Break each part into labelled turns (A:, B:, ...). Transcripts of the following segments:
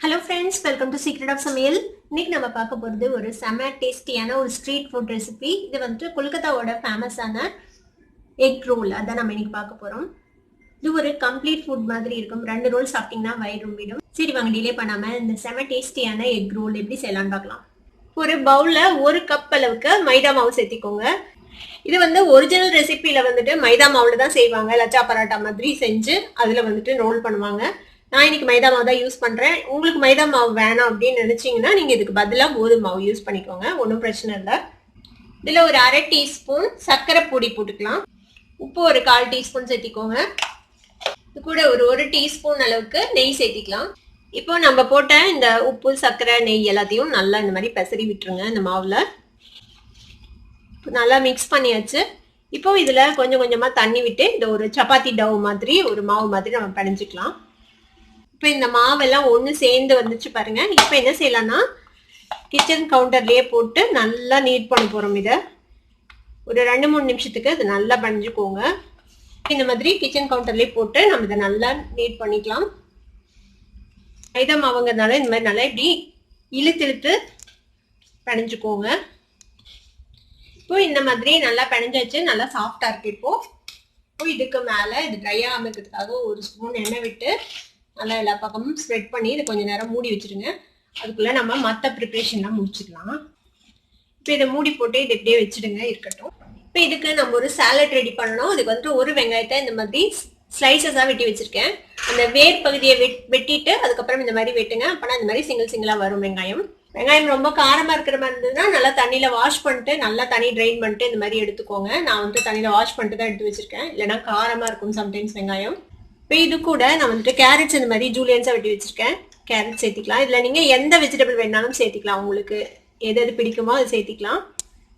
A: Hello friends, welcome to Secret of Samil. இன்னைக்கு நம்ம பார்க்க போறது ஒரு செம டேஸ்டியான ஒரு ஸ்ட்ரீட் ஃபுட் ரெசிபி. இது வந்து கொல்கத்தாவோட ஃபேமஸான எக் ரோல். அதான் நம்ம இன்னைக்கு பார்க்க போறோம். இது ஒரு கம்ப்ளீட் ஃபுட் மாதிரி இருக்கும். 2 ரோல் சாப்பிட்டீங்கன்னா வயிறு ரொம்பிடும். சரி வாங்க டிலே பண்ணாம இந்த செம டேஸ்டியான எக் ரோல் எப்படி செய்யலாம்னு பார்க்கலாம். ஒரு பவுல்ல 1 கப் அளவுக்கு மைதா மாவு சேர்த்திக்கோங்க. இது வந்து ஒரிஜினல் ரெசிபியில வந்துட்டு மைதா மாவுல தான் செய்வாங்க. லச்சா பராட்டா மாதிரி செஞ்சு அதுல வந்துட்டு ரோல் பண்ணுவாங்க. நான் இன்னைக்கு மைதா மாவு தான் யூஸ் பண்றேன். உங்களுக்கு மைதா மாவு வேணாம் அப்படின்னு நினைச்சீங்கன்னா நீங்க இதுக்கு பதிலாக கோதுமை மாவு யூஸ் பண்ணிக்கோங்க, ஒன்றும் பிரச்சனை இல்லை. இதுல ஒரு 1/2 டீஸ்பூன் சர்க்கரை பொடி போட்டுக்கலாம். உப்பு ஒரு 1/4 டீஸ்பூன் சேர்த்திக்கோங்க. இது கூட ஒரு 1 டீஸ்பூன் அளவுக்கு நெய் சேர்த்திக்கலாம். இப்போ நம்ம போட்ட இந்த உப்பு சர்க்கரை நெய் எல்லாத்தையும் நல்லா இந்த மாதிரி பெசரி விட்டுருங்க. இந்த மாவுல நல்லா மிக்ஸ் பண்ணியாச்சு. இப்போ இதுல கொஞ்சம் கொஞ்சமா தண்ணி விட்டு இந்த ஒரு சப்பாத்தி டவ் மாதிரி ஒரு மாவு மாதிரி நம்ம பிணைஞ்சிக்கலாம். இப்போ இந்த மாவெல்லாம் ஒன்று சேர்ந்து வந்துச்சு பாருங்க. இப்போ என்ன செய்யலாம்னா கிச்சன் கவுண்டர்லேயே போட்டு நல்லா நீட் பண்ண போகிறோம். இதை ஒரு 2-3 நிமிஷத்துக்கு அது நல்லா பணிஞ்சுக்கோங்க. இந்த மாதிரி கிச்சன் கவுண்டர்லேயே போட்டு நம்ம இதை நல்லா நீட் பண்ணிக்கலாம். மைதா மாவுங்கிறதுனால இந்த மாதிரி நல்லா இப்படி இழுத்து பணிஞ்சுக்கோங்க. இப்போ இந்த மாதிரி நல்லா பிணைஞ்சாச்சு, நல்லா சாஃப்டா இருக்கு. இப்போ இதுக்கு மேல இது ட்ரை ஆகாம இருக்கிறதுக்காக ஒரு ஸ்பூன் எண்ணெய் விட்டு நல்லா எல்லா பக்கமும் ஸ்ப்ரெட் பண்ணி இதை கொஞ்ச நேரம் மூடி வச்சிருங்க. அதுக்குள்ள நம்ம மற்ற ப்ரிப்ரேஷன்லாம் முடிச்சுக்கலாம். இப்போ இதை மூடி போட்டு இதை இப்படியே வச்சிடுங்க, இருக்கட்டும். இப்போ இதுக்கு நம்ம ஒரு சாலட் ரெடி பண்ணணும். அதுக்கு வந்துட்டு ஒரு வெங்காயத்தை இந்த மாதிரி ஸ்லைசஸாக வெட்டி வச்சிருக்கேன். அந்த வேர் பகுதியை வெட்டிட்டு அதுக்கப்புறம் இந்த மாதிரி வெட்டுங்க. அப்போனா இந்த மாதிரி சிங்கிளாக வரும் வெங்காயம். வெங்காயம் ரொம்ப காரமா இருக்கிற மாதிரி இருந்ததுன்னா நல்லா தண்ணியில வாஷ் பண்ணிட்டு நல்லா தண்ணி ட்ரைன் பண்ணிட்டு இந்த மாதிரி எடுத்துக்கோங்க. நான் வந்துட்டு தண்ணியில வாஷ் பண்ணிட்டு தான் எடுத்து வச்சிருக்கேன், இல்லைன்னா காரமா இருக்கும் சம்டைம்ஸ் வெங்காயம். இப்போ இது கூட நான் வந்துட்டு கேரட்ஸ் இந்த மாதிரி ஜூலியன்ஸா வெட்டி வச்சிருக்கேன். கேரட் சேர்த்திக்கலாம். இதுல நீங்க எந்த வெஜிடபிள் வேணாலும் சேர்த்திக்கலாம், உங்களுக்கு எது பிடிக்குமோ அதை சேர்த்திக்கலாம்.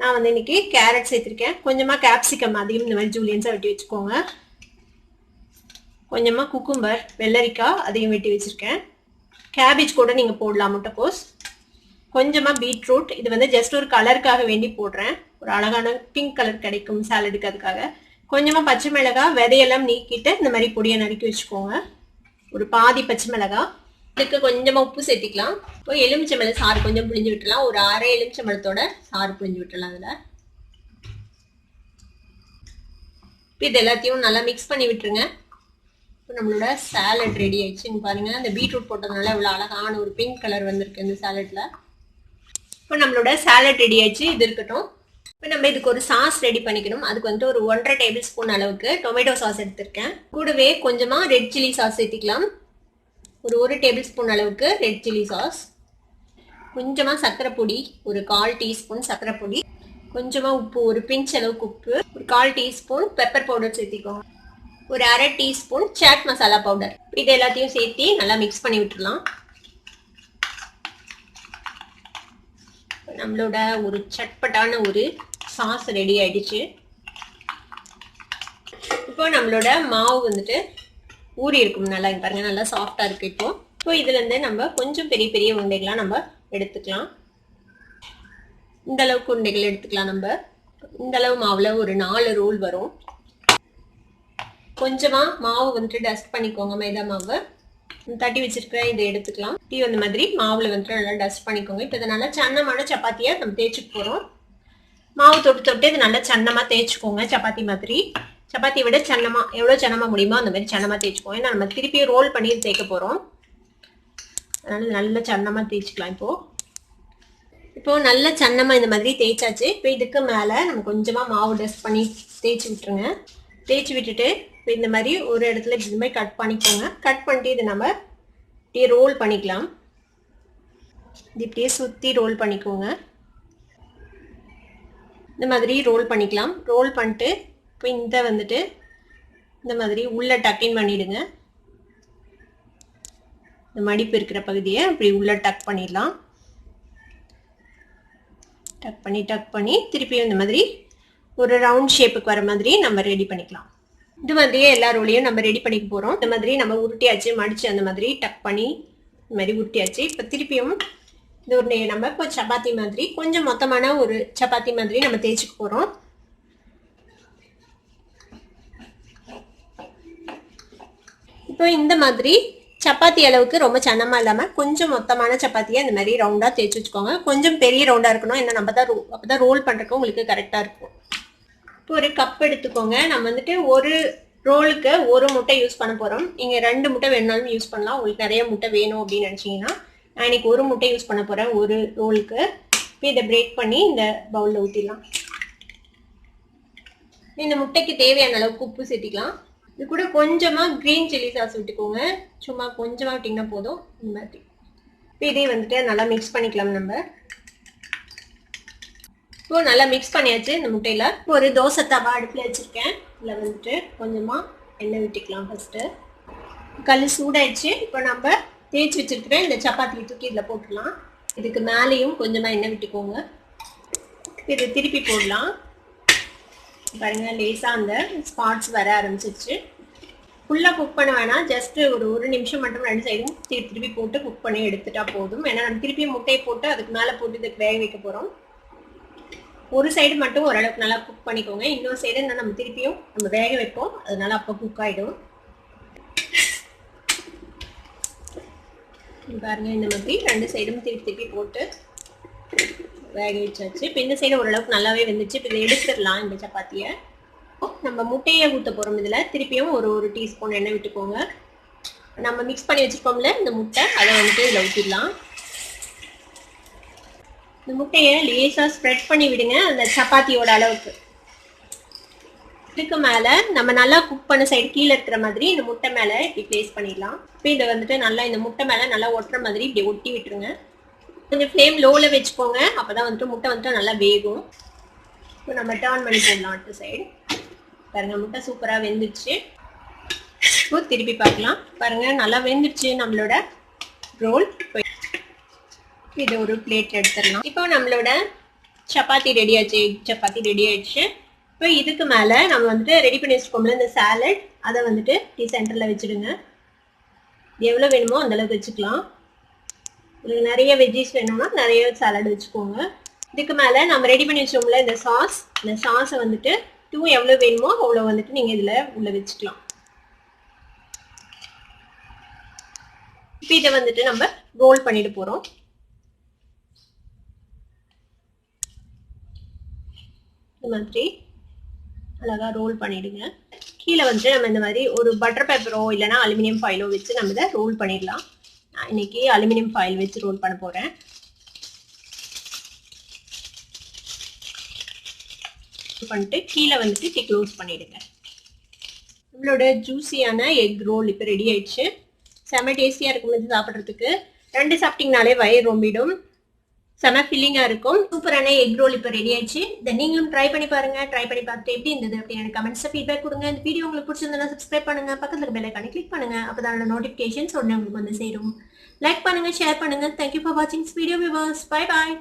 A: நான் வந்து இன்னைக்கு கேரட் சேர்த்திருக்கேன். கொஞ்சமா கேப்சிகம் அதையும் இந்த மாதிரி ஜூலியன்ஸா வெட்டி வச்சுக்கோங்க. கொஞ்சமா குக்கும்பர் வெள்ளரிக்காய் அதையும் வெட்டி வச்சிருக்கேன். கேபேஜ் கூட நீங்க போடலாம், முட்டைக்கோஸ். கொஞ்சமா பீட்ரூட், இது வந்து ஜஸ்ட் ஒரு கலருக்காக வேண்டி போடுறேன், ஒரு அழகான பிங்க் கலர் கிடைக்கும் சாலடுக்கு, அதுக்காக. கொஞ்சமா பச்சை மிளகாய் விதையெல்லாம் நீக்கிட்டு இந்த மாதிரி பொடியை நறுக்கி வச்சுக்கோங்க. ஒரு பாதி பச்சை மிளகாய். இதுக்கு கொஞ்சமா உப்பு சேர்த்திக்கலாம். இப்போ எலுமிச்சம்பழ சாறு கொஞ்சம் புழிஞ்சு விட்டுலாம். ஒரு 1/2 எலுமிச்சம்பழத்தோட சாறு புழிஞ்சு விட்டுலாம். அதுல இது எல்லாத்தையும் நல்லா மிக்ஸ் பண்ணி விட்டுருங்க. இப்போ நம்மளோட சாலட் ரெடி ஆயிடுச்சு. பாருங்க, இந்த பீட்ரூட் போட்டதுனால இவ்வளவு அழகான ஒரு பிங்க் கலர் வந்திருக்கு இந்த சாலட்ல. இப்போ நம்மளோட சாலட் ரெடி ஆயிடுச்சு, இது இருக்கட்டும். இப்போ நம்ம இதுக்கு ஒரு சாஸ் ரெடி பண்ணிக்கணும். அதுக்கு வந்துட்டு ஒரு 1/2 டேபிள் ஸ்பூன் அளவுக்கு டொமேட்டோ சாஸ் எடுத்திருக்கேன். கூடவே கொஞ்சமா ரெட் சில்லி சாஸ் சேர்த்திக்கலாம். ஒரு 1 டேபிள் ஸ்பூன் அளவுக்கு ரெட் சில்லி சாஸ். கொஞ்சமா சர்க்கரை பொடி, ஒரு 1/4 டீஸ்பூன் சர்க்கரை பொடி. கொஞ்சமா உப்பு, ஒரு பிஞ்ச் அளவுக்கு உப்பு. ஒரு 1/4 டீஸ்பூன் பெப்பர் பவுடர் சேர்த்திக்கோங்க. ஒரு 1/2 டீஸ்பூன் சாட் மசாலா பவுடர். இது எல்லாத்தையும் சேர்த்து நல்லா மிக்ஸ் பண்ணி விட்டுடலாம். நம்மளோட ஒரு சட்பட்டான ஒரு சாஸ் ரெடி ஆயிடுச்சு. இப்போ நம்மளோட மாவு வந்துட்டு ஊறி இருக்கும் நல்லா, பாருங்க நல்லா சாஃப்டா இருக்கு. இப்போ இதுல இருந்து நம்ம கொஞ்சம் பெரிய பெரிய உருண்டைகளா நம்ம எடுத்துக்கலாம். இந்த அளவுக்கு உருண்டைகள் எடுத்துக்கலாம். நம்ம இந்த அளவு மாவுல ஒரு 4 ரோல் வரும். கொஞ்சமா மாவு வந்துட்டு டஸ்ட் பண்ணிக்கோங்க, மைதா மாவு தட்டி வச்சிருக்கேன், இதை எடுத்துக்கலாம். இந்த மாதிரி மாவுல வந்துட்டு நல்லா டஸ்ட் பண்ணிக்கோங்க. இப்போ இதை நல்லா சன்னமான சப்பாத்தியா நம்ம தேய்ச்சிட்டு போறோம். மாவு தொட்டு இது நல்லா சன்னமா தேய்ச்சிக்கோங்க, சப்பாத்தி மாதிரி. சப்பாத்தியை விட சன்னமா, எவ்வளவு சன்னமா முடியுமோ அந்த மாதிரி சன்னமா தேய்ச்சிக்கோங்க. ஏன்னா நம்ம திருப்பி ரோல் பண்ணி தேய்க்க போறோம், அதனால நல்ல சன்னமா தேய்ச்சிக்கலாம். இப்போ நல்ல சன்னமா இந்த மாதிரி தேய்ச்சாச்சு. இப்போ இதுக்கு மேல நம்ம கொஞ்சமா மாவு டஸ்ட் பண்ணி தேய்ச்சி விட்டுருங்க. தேய்ச்சி விட்டுட்டு இப்போ இந்த மாதிரி ஒரு இடத்துல இந்த மாதிரி கட் பண்ணிக்கோங்க. கட் பண்ணிட்டு இதை நம்ம இப்படியே ரோல் பண்ணிக்கலாம். இது இப்படியே சுற்றி ரோல் பண்ணிக்கோங்க. இந்த மாதிரி ரோல் பண்ணிக்கலாம். ரோல் பண்ணிட்டு இப்போ இந்த வந்துட்டு இந்த மாதிரி உள்ள டக்கின் பண்ணிடுங்க. இந்த மடிப்பு இருக்கிற பகுதியை இப்படி உள்ள டக் பண்ணிடலாம். டக் பண்ணி திருப்பியும் இந்த மாதிரி ஒரு ரவுண்ட் ஷேப்புக்கு வர மாதிரி நம்ம ரெடி பண்ணிக்கலாம். இது மாதிரியே எல்லா ரோலையும் நம்ம ரெடி பண்ணிக்க போறோம். இந்த மாதிரி நம்ம உருட்டியாச்சு, மடிச்சு அந்த மாதிரி டக் பண்ணி இந்த மாதிரி உருட்டியாச்சு. இப்போ திருப்பியும் இந்த உருண்டையை நம்ம இப்போ சப்பாத்தி மாதிரி கொஞ்சம் மொத்தமான ஒரு சப்பாத்தி மாதிரி நம்ம தேய்ச்சிக்க போறோம். இப்போ இந்த மாதிரி சப்பாத்தி அளவுக்கு ரொம்ப சன்னமா இல்லாம கொஞ்சம் மொத்தமான சப்பாத்தியை இந்த மாதிரி ரவுண்டா தேய்ச்சி வச்சுக்கோங்க. கொஞ்சம் பெரிய ரவுண்டா இருக்கணும், ஏன்னா அப்பதான் ரோல் பண்றதுக்கு உங்களுக்கு கரெக்டா இருக்கும். இப்போ ஒரு கப் எடுத்துக்கோங்க. நம்ம வந்துட்டு ஒரு ரோலுக்கு ஒரு முட்டை யூஸ் பண்ண போறோம். நீங்க 2 முட்டை வேணாலும் யூஸ் பண்ணலாம். உங்களுக்கு நிறைய முட்டை வேணும் அப்படின்னு நினைச்சீங்கன்னா, நான் இன்னைக்கு ஒரு முட்டை யூஸ் பண்ண போறேன் ஒரு ரோலுக்கு. இப்போ இதை பிரேக் பண்ணி இந்த பவுல்ல ஊற்றிடலாம். இந்த முட்டைக்கு தேவையான அளவுக்கு உப்பு சேர்த்திக்கலாம். இது கூட கொஞ்சமா கிரீன் சில்லி சாஸ் விட்டுக்கோங்க. சும்மா கொஞ்சமா விட்டிங்கன்னா போதும். இந்த மாதிரி இப்போ இதே வந்துட்டு நல்லா மிக்ஸ் பண்ணிக்கலாம். நம்ம இப்போ நல்லா மிக்ஸ் பண்ணியாச்சு. இந்த முட்டையில ஒரு தோசை தவா அடுப்புல வச்சிருக்கேன். இதுல வந்துட்டு கொஞ்சமா எண்ணெய் விட்டுக்கலாம். ஃபர்ஸ்ட் கல் சூடாயிடுச்சு. இப்போ நம்ம தேய்ச்சி வச்சிருக்கிற இந்த சப்பாத்தி தூக்கி இதுல போட்டுடலாம். இதுக்கு மேலேயும் கொஞ்சமா எண்ணெய் விட்டுக்கோங்க. இது திருப்பி போடலாம். பாருங்க, லேசா அந்த ஸ்பாட்ஸ் வர ஆரம்பிச்சிருச்சு. ஃபுல்லா குக் பண்ண வேணாம், ஜஸ்ட் ஒரு நிமிஷம் மட்டும் 2 சைடும் திருப்பி போட்டு குக் பண்ணி எடுத்துட்டா போதும். ஏன்னா நம்ம திருப்பி முட்டையை போட்டு அதுக்கு மேல போட்டு இதுக்கு வேக வைக்க போறோம். ஒரு சைடு மட்டும் ஓரளவுக்கு நல்லா குக் பண்ணிக்கோங்க. இன்னொரு சைடு நம்ம திருப்பியும் நம்ம வேக வைப்போம், அதனால அப்போ குக் ஆயிடும். பாருங்க, இந்த மாதிரி 2 சைடும் திருப்பி போட்டு வேக வச்சாச்சு. இப்போ இந்த சைடு ஓரளவுக்கு நல்லாவே வெந்துச்சு. இப்போ இதை எடுத்துடலாம். இந்த சப்பாத்தியை நம்ம முட்டையை ஊற்ற போறோம். இதுல திருப்பியும் ஒரு டீஸ்பூன் எண்ணெய் விட்டுக்கோங்க. நம்ம மிக்ஸ் பண்ணி வச்சிருக்கோம்ல இந்த முட்டை, அதை வந்துட்டு இதுல ஊற்றிடலாம். இந்த முட்டையை லேசா ஸ்ப்ரெட் பண்ணி விடுங்க அந்த சப்பாத்தியோட அளவுக்கு. இதுக்கு மேல நம்ம நல்லா குக் பண்ண சைடு கீழே இருக்கிற மாதிரி இந்த முட்டை மேல இப்படி பிளேஸ் பண்ணிடலாம். இப்போ இதை வந்துட்டு நல்லா இந்த முட்டை மேல நல்லா ஒட்டுற மாதிரி இப்படி ஒட்டி விட்டுருங்க. கொஞ்சம் ஃப்ளேம் லோல வச்சுக்கோங்க, அப்பதான் வந்துட்டு முட்டை வந்துட்டு நல்லா வேகும். இப்போ நம்ம டர்ன் பண்ணி போடலாம் அடுத்த சைடு. பாருங்க, முட்டை சூப்பரா வெந்துடுச்சு. இப்போ திருப்பி பார்க்கலாம். பாருங்க, நல்லா வெந்துடுச்சு நம்மளோட ரோல். இதை ஒரு பிளேட்ல எடுத்துடலாம். இப்போ நம்மளோட சப்பாத்தி ரெடி ஆச்சு. சப்பாத்தி ரெடி ஆயிடுச்சு. இப்போ இதுக்கு மேல நம்ம வந்துட்டு ரெடி பண்ணி வச்சுக்கோம்ல இந்த சாலட், அதை வந்துட்டு சென்டர்ல வச்சிடுங்க. எவ்வளவு வேணுமோ அந்த அளவுக்கு வச்சுக்கலாம். உங்களுக்கு நிறைய வெஜ்ஜிஸ் வேணும்னா நிறைய சாலட் வச்சுக்கோங்க. இதுக்கு மேல நம்ம ரெடி பண்ணி வச்சோம்ல இந்த சாஸை வந்துட்டு எவ்வளவு வேணுமோ அவ்வளவு வந்துட்டு நீங்க இதுல உள்ள வச்சுக்கலாம். இப்போ இதை வந்துட்டு நம்ம ரோல் பண்ணிட்டு போறோம். இந்த மாதிரி அழகா ரோல் பண்ணிடுங்க. கீழே வந்துட்டு நம்ம இந்த மாதிரி ஒரு பட்டர் பேப்பரோ இல்லைன்னா அலுமினியம் ஃபாயிலோ வச்சு நம்ம இதை ரோல் பண்ணிடலாம். நான் இன்னைக்கு அலுமினியம் ஃபாயில் வச்சு ரோல் பண்ண போறேன். பண்ணிட்டு கீழே வந்துட்டு க்ளோஸ் பண்ணிடுங்க. நம்மளோட ஜூஸியான எக் ரோல் இப்போ ரெடி ஆயிடுச்சு. செம டேஸ்டியா இருக்கும் சாப்பிட்றதுக்கு. 2 சாப்பிட்டீங்கனாலே வயிறு ரொம்பிடும். செம ஃபில்லிங்கா இருக்கும். சூப்பரான எக் ரோல் இப்போ ரெடி ஆயிடுச்சு. இதை நீங்களும் ட்ரை பண்ணி பாருங்க. ட்ரை பண்ணி பார்த்துட்டு எப்படி இருந்தது அப்படின்னு எனக்கு கமெண்ட்ஸ்ல ஃபீட்பேக் கொடுங்க. இந்த வீடியோ உங்களுக்கு பிடிச்சிருந்தா சப்ஸ்கிரைப் பண்ணுங்க, பக்கத்துல இருக்க பெல் ஐகானை கிளிக் பண்ணுங்க. அப்பதான் நோட்டிபிகேஷன்ஸ் உடனே உங்களுக்கு வந்து சேரும். லைக் பண்ணுங்க, ஷேர் பண்ணுங்க. தேங்க்யூ ஃபார் வாட்சிங் this video viewers. Bye bye.